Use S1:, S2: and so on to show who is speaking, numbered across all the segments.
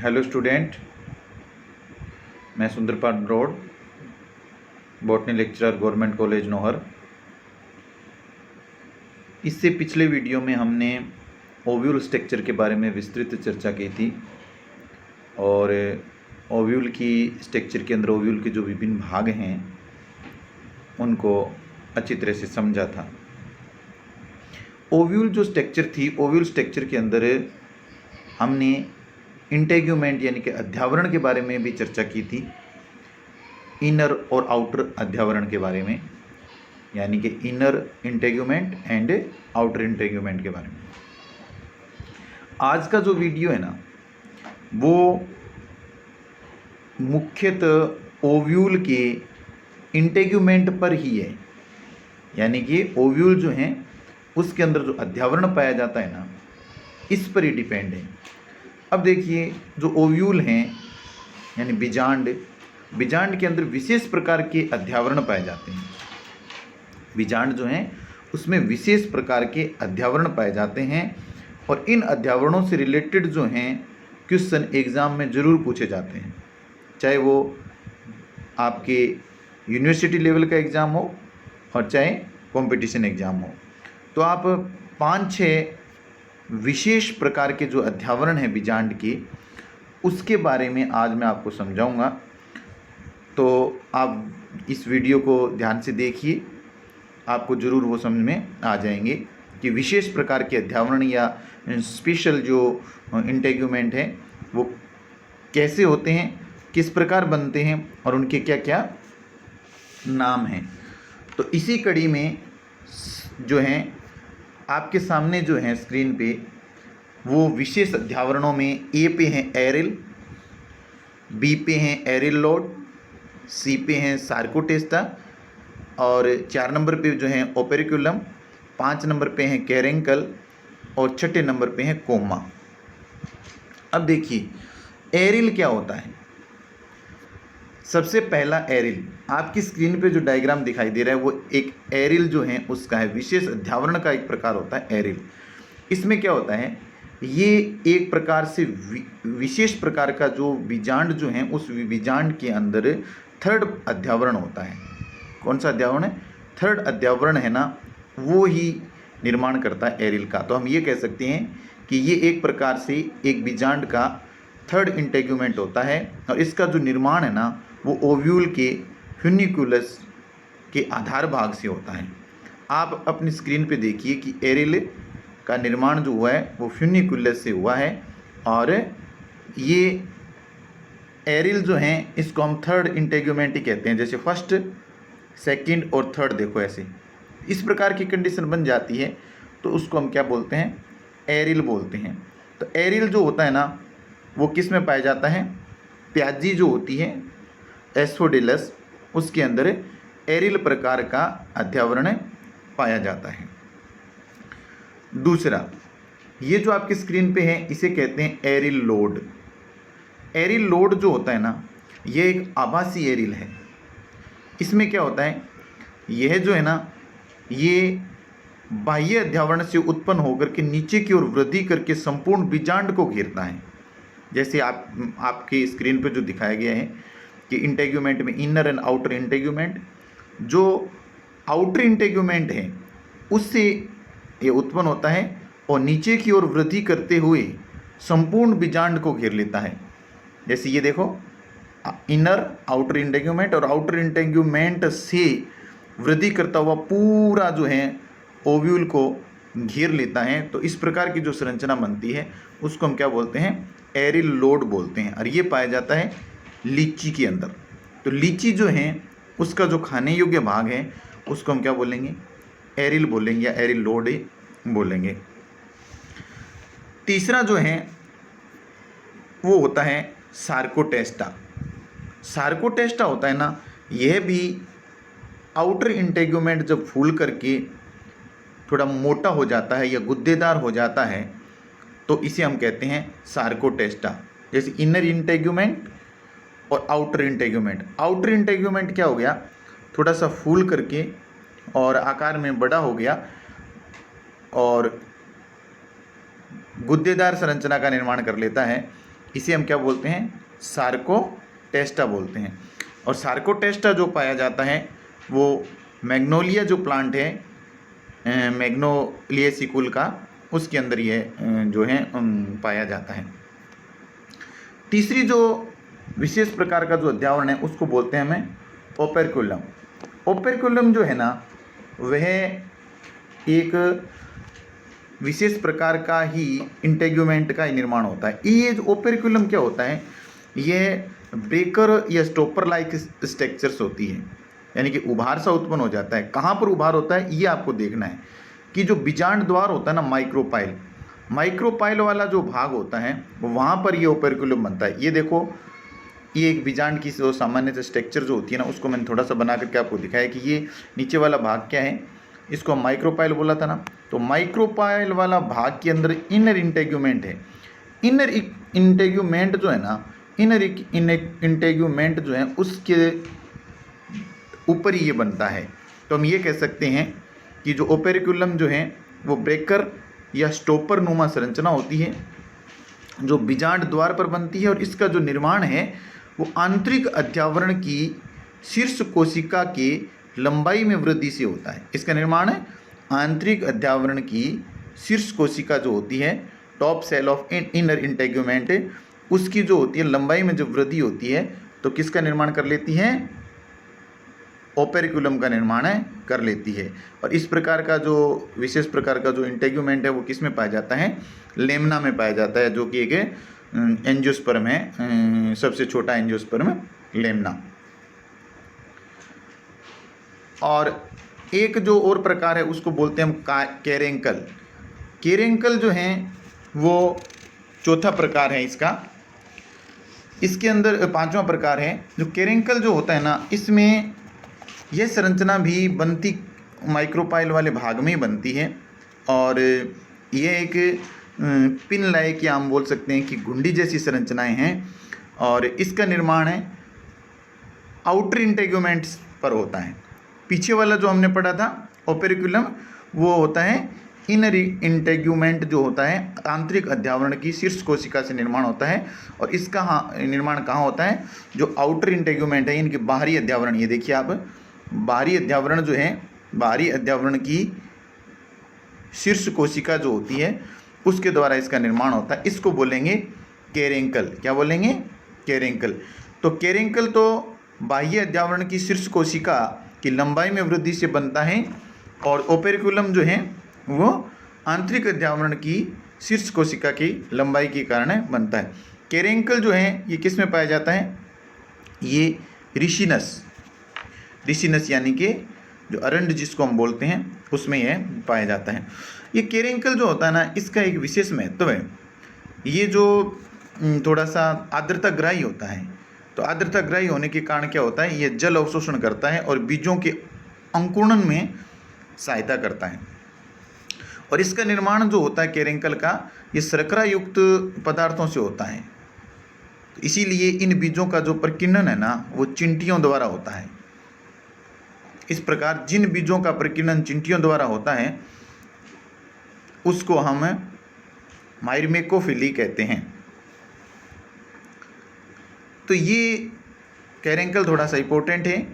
S1: Hello student, मैं सुंदरपाल ब्रॉड, botany lecturer, government college Nohar. इससे पिछले वीडियो में हमने ओव्यूल स्ट्रक्चर के बारे में विस्तृत चर्चा की थी और ओव्यूल की स्ट्रक्चर के अंदर ओव्यूल के जो विभिन्न भाग हैं उनको अच्छी तरह से समझा था। ओव्यूल जो स्ट्रक्चर थी, ओव्यूल स्ट्रक्चर के अंदर हमने इंटेग्यूमेंट यानी कि अध्यावरण के बारे में भी चर्चा की थी, इनर और आउटर अध्यावरण के बारे में, यानी कि inner integument and outer integument के बारे में। आज का जो वीडियो है ना, वो मुख्यतः ओव्यूल के इंटेग्यूमेंट पर ही है, यानी कि ओव्यूल जो हैं उसके अंदर जो अध्यावरण पाया जाता है ना, इस पर ही डिपेंड है। अब देखिए, जो ओव्यूल हैं यानी बीजांड के अंदर विशेष प्रकार के अध्यावरण पाए जाते हैं। बीजांड जो हैं उसमें विशेष प्रकार के अध्यावरण पाए जाते हैं और इन अध्यावरणों से रिलेटेड जो हैं क्वेश्चन एग्ज़ाम में ज़रूर पूछे जाते हैं, चाहे वो आपके यूनिवर्सिटी लेवल का एग्ज़ाम हो और चाहे कंपटीशन एग्ज़ाम हो। तो आप 5-6 विशेष प्रकार के जो अध्यावरण हैं बीजांड के, उसके बारे में आज मैं आपको समझाऊंगा। तो आप इस वीडियो को ध्यान से देखिए, आपको ज़रूर वो समझ में आ जाएंगे कि विशेष प्रकार के अध्यावरण या स्पेशल जो इंटेग्यूमेंट है वो कैसे होते हैं, किस प्रकार बनते हैं और उनके क्या क्या नाम हैं। तो इसी कड़ी में जो हैं आपके सामने जो है स्क्रीन पे, वो विशेष अध्यावरणों में ए पे हैं एरिल, बी पे हैं एरिल लोड, सी पे हैं सार्कोटेस्टा और 4 नंबर पे जो हैं ओपेरिकुलम, 5 नंबर पे हैं कैरेंकल और 6ठे नंबर पे हैं कोमा। अब देखिए एरिल क्या होता है। सबसे पहला एरिल, आपकी स्क्रीन पे जो डायग्राम दिखाई दे रहा है वो एक एरिल जो है उसका है, विशेष अध्यावरण का एक प्रकार होता है एरिल। इसमें क्या होता है, ये एक प्रकार से विशेष प्रकार का जो बीजांड जो है उस बीजांड के अंदर थर्ड अध्यावरण होता है। कौन सा अध्यावरण है? थर्ड अध्यावरण है ना, वो ही निर्माण करता है एरिल का। तो हम ये कह सकते हैं कि ये एक प्रकार से एक बीजांड का थर्ड इंटेग्यूमेंट होता है और इसका जो निर्माण है ना वो ओव्यूल के फ्यूनिकुलस के आधार भाग से होता है। आप अपनी स्क्रीन पे देखिए कि एरिल का निर्माण जो हुआ है वो फ्यूनिकुलस से हुआ है और ये एरिल जो हैं इसको हम थर्ड इंटेग्यूमेंट ही कहते हैं। जैसे फर्स्ट, सेकंड और थर्ड, देखो ऐसे इस प्रकार की कंडीशन बन जाती है तो उसको हम क्या बोलते हैं? एरिल बोलते हैं। तो एरिल जो होता है ना वो किस में पाया जाता है? प्याजी जो होती है एस्फोडिलस, उसके अंदर एरिल प्रकार का अध्यावरण पाया जाता है। दूसरा, ये जो आपकी स्क्रीन पे है इसे कहते हैं एरिल लोड। एरिल लोड जो होता है ना, ये एक आभासी एरिल है। इसमें क्या होता है, यह जो है ना ये बाह्य अध्यावरण से उत्पन्न होकर के नीचे की ओर वृद्धि करके संपूर्ण बीजांड को घेरता है। जैसे आपकी स्क्रीन पे जो दिखाया गया है कि इंटेग्यूमेंट में इनर एंड आउटर इंटेग्यूमेंट, जो आउटर इंटेग्यूमेंट है उससे ये उत्पन्न होता है और नीचे की ओर वृद्धि करते हुए संपूर्ण बीजांड को घेर लेता है। जैसे ये देखो, इनर आउटर इंटेग्यूमेंट और आउटर इंटेग्यूमेंट से वृद्धि करता हुआ पूरा जो है ओव्यूल को घेर लेता है। तो इस प्रकार की जो संरचना बनती है उसको हम क्या बोलते हैं? एरिल लोड बोलते हैं। और ये पाया जाता है लीची के अंदर। तो लीची जो है उसका जो खाने योग्य भाग है उसको हम क्या बोलेंगे? एरिल बोलेंगे या एरिल लोड बोलेंगे। तीसरा जो है वो होता है सार्कोटेस्टा। सार्कोटेस्टा होता है ना, यह भी आउटर इंटेग्यूमेंट जब फूल करके थोड़ा मोटा हो जाता है या गुद्देदार हो जाता है तो इसे हम कहते हैं सार्कोटेस्टा। जैसे इनर इंटेग्यूमेंट और आउटर इंटेग्यूमेंट। आउटर इंटेग्यूमेंट क्या हो गया, थोड़ा सा फूल करके और आकार में बड़ा हो गया और गुद्देदार संरचना का निर्माण कर लेता है। इसे हम क्या बोलते हैं, सार्कोटेस्टा बोलते हैं। और सार्कोटेस्टा जो पाया जाता है वो मैग्नोलिया जो प्लांट है, मैग्नोलिएसी कुल का, उसके अंदर ये जो है पाया जाता है। तीसरी जो विशेष प्रकार का जो अध्यावरण है उसको बोलते हैं हमें ओपेरकुलम। ओपेरकुलम जो है ना वह एक विशेष प्रकार का ही इंटेग्यूमेंट का निर्माण होता है। ये जो ओपेरकुलम क्या होता है, यह ब्रेकर या स्टॉपर लाइक स्ट्रक्चर्स होती है, यानी कि उभार सा उत्पन्न हो जाता है। कहाँ पर उभार होता है ये आपको देखना है कि जो बीजांड द्वार होता है ना, माइक्रोपाइल वाला जो भाग होता है वहाँ पर ये ओपेरकुलम बनता है। ये देखो, ये एक बीजांड की जो सामान्य स्ट्रक्चर जो होती है ना, उसको मैंने थोड़ा सा बना करके आपको दिखाया कि ये नीचे वाला भाग क्या है, इसको माइक्रोपाइल बोला था ना। तो माइक्रोपाइल वाला भाग के अंदर इनर इंटेग्यूमेंट है। इनर इंटेग्यूमेंट जो है ना, इनर इंटेग्यूमेंट जो है उसके ऊपर ही ये बनता है। तो हम ये कह सकते हैं कि जो ओपेरकुलम जो है वो ब्रेकर या स्टॉपर नुमा संरचना होती है जो बीजांड द्वार पर बनती है, और इसका जो निर्माण है वो आंतरिक अध्यावरण की शीर्ष कोशिका के लंबाई में वृद्धि से होता है। इसका निर्माण है आंतरिक अध्यावरण की शीर्ष कोशिका जो होती है, top cell of inner integument, उसकी जो होती है लंबाई में जब वृद्धि होती है तो किसका निर्माण कर लेती है, ओपेरकुलम का निर्माण कर लेती है। और इस प्रकार का जो विशेष प्रकार का जो इंटेग्यूमेंट है वो किस में पाया जाता है, लेमना में पाया जाता है, जो कि एक एंजियोस्पर्म है, सबसे छोटा एंजियोस्पर्म लेमना। और एक जो और प्रकार है उसको बोलते हैं हम कैरेंकल। कैरेंकल जो है वो चौथा प्रकार है इसका। इसके अंदर पांचवा प्रकार है जो कैरेंकल जो होता है ना, इसमें यह संरचना भी बनती माइक्रोपाइल वाले भाग में ही बनती है, और यह एक पिन लाइक या हम बोल सकते हैं कि घुंडी जैसी संरचनाएं हैं, और इसका निर्माण है आउटर इंटेग्यूमेंट्स पर होता है। पीछे वाला जो हमने पढ़ा था ओपेरकुलम वो होता है इनर इंटेग्यूमेंट, जो होता है आंतरिक अध्यावरण की शीर्ष कोशिका से निर्माण होता है। और इसका निर्माण कहाँ होता है, जो आउटर इंटेग्यूमेंट है, इनके बाहरी अध्यावरण, ये देखिए आप, बाहरी अध्यावरण जो है, बाहरी अध्यावरण की शीर्ष कोशिका जो होती है उसके द्वारा इसका निर्माण होता है। इसको बोलेंगे कैरेंकल। क्या बोलेंगे, कैरेंकल। तो कैरेंकल तो बाह्य अध्यावरण की शीर्ष कोशिका की लंबाई में वृद्धि से बनता है, और ओपेरकुलम जो है वो आंतरिक अध्यावरण की शीर्ष कोशिका की लंबाई के कारण बनता है। कैरेंकल जो है ये किस में पाया जाता है, ये रिसिनस यानी कि जो अरंड जिसको हम बोलते हैं उसमें यह पाया जाता है। ये कैरेंकल जो होता है ना, इसका एक विशेष महत्व है। ये जो थोड़ा सा आर्द्रताग्राही होता है, तो आर्द्रताग्राही होने के कारण क्या होता है, ये जल अवशोषण करता है और बीजों के अंकुरण में सहायता करता है। और इसका निर्माण जो होता है कैरेंकल का, ये शर्करा युक्त पदार्थों से होता है। इसीलिए इन बीजों का जो प्रकीर्णन है ना वो चिंटियों द्वारा होता है। इस प्रकार जिन बीजों का प्रकीर्णन चिंटियों द्वारा होता है उसको हम माइरमेकोफिली कहते हैं। तो ये कैरेंकल थोड़ा सा इंपॉर्टेंट है।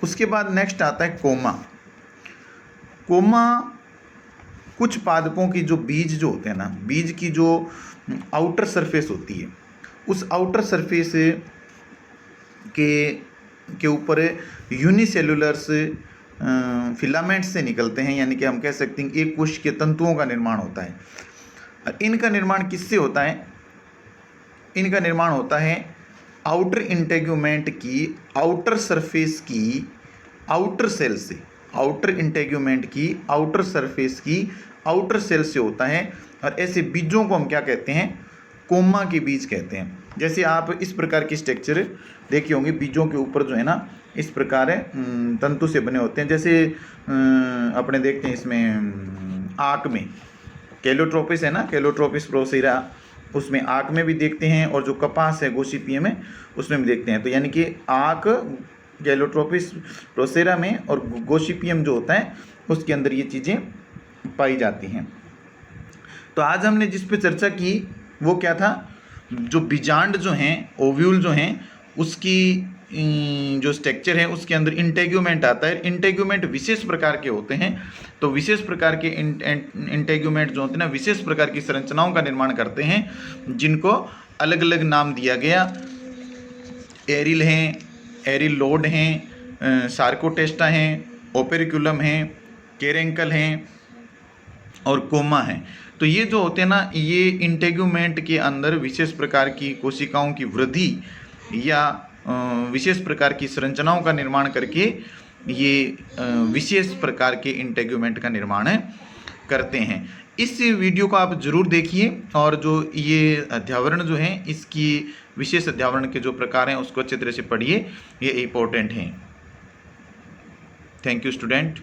S1: उसके बाद नेक्स्ट आता है कोमा। कोमा कुछ पादपों की जो बीज जो होते हैं ना, बीज की जो आउटर सरफेस होती है, उस आउटर सरफेस के ऊपर यूनिसेलुलर्स फिलामेंट्स से निकलते हैं, यानी कि हम कह सकते हैं एक कोश के तंतुओं का निर्माण होता है। और इनका निर्माण किससे होता है, इनका निर्माण होता है आउटर इंटेग्यूमेंट की आउटर सरफेस की आउटर सेल से, आउटर इंटेग्यूमेंट की आउटर सरफेस की आउटर सेल से होता है। और ऐसे बीजों को हम क्या कहते हैं, कोमा के बीज कहते हैं। जैसे आप इस प्रकार की स्ट्रक्चर देखे होंगे, बीजों के ऊपर जो है ना इस प्रकार तंतु से बने होते हैं। जैसे अपने देखते हैं इसमें आँख में कैलोट्रोपिस है ना, कैलोट्रोपिस प्रोसेरा, उसमें आँख में भी देखते हैं, और जो कपास है गोसिपियम में उसमें भी देखते हैं। तो यानी कि आँख कैलोट्रोपिस प्रोसेरा में और गोसिपियम जो होता है उसके अंदर ये चीज़ें पाई जाती हैं। तो आज हमने जिस पे चर्चा की वो क्या था, जो बीजांड जो हैं, ओव्यूल जो हैं, उसकी जो स्ट्रक्चर है उसके अंदर इंटेग्यूमेंट आता है। इंटेग्यूमेंट विशेष प्रकार के होते हैं। तो विशेष प्रकार के इंटेग्यूमेंट जो होते हैं ना, विशेष प्रकार की संरचनाओं का निर्माण करते हैं, जिनको अलग अलग नाम दिया गया। एरिल हैं, एरिल लोड हैं, सार्कोटेस्टा हैं, ओपेरिकुलम हैं, केरेंकल हैं और कोमा हैं। तो ये जो होते हैं ना, ये इंटेग्यूमेंट के अंदर विशेष प्रकार की कोशिकाओं की वृद्धि या विशेष प्रकार की संरचनाओं का निर्माण करके ये विशेष प्रकार के इंटेग्यूमेंट का निर्माण करते हैं। इस वीडियो को आप जरूर देखिए और जो ये अध्यावरण जो है, इसकी विशेष अध्यावरण के जो प्रकार हैं उसको अच्छे तरह से पढ़िए, ये इंपॉर्टेंट हैं। Thank you student.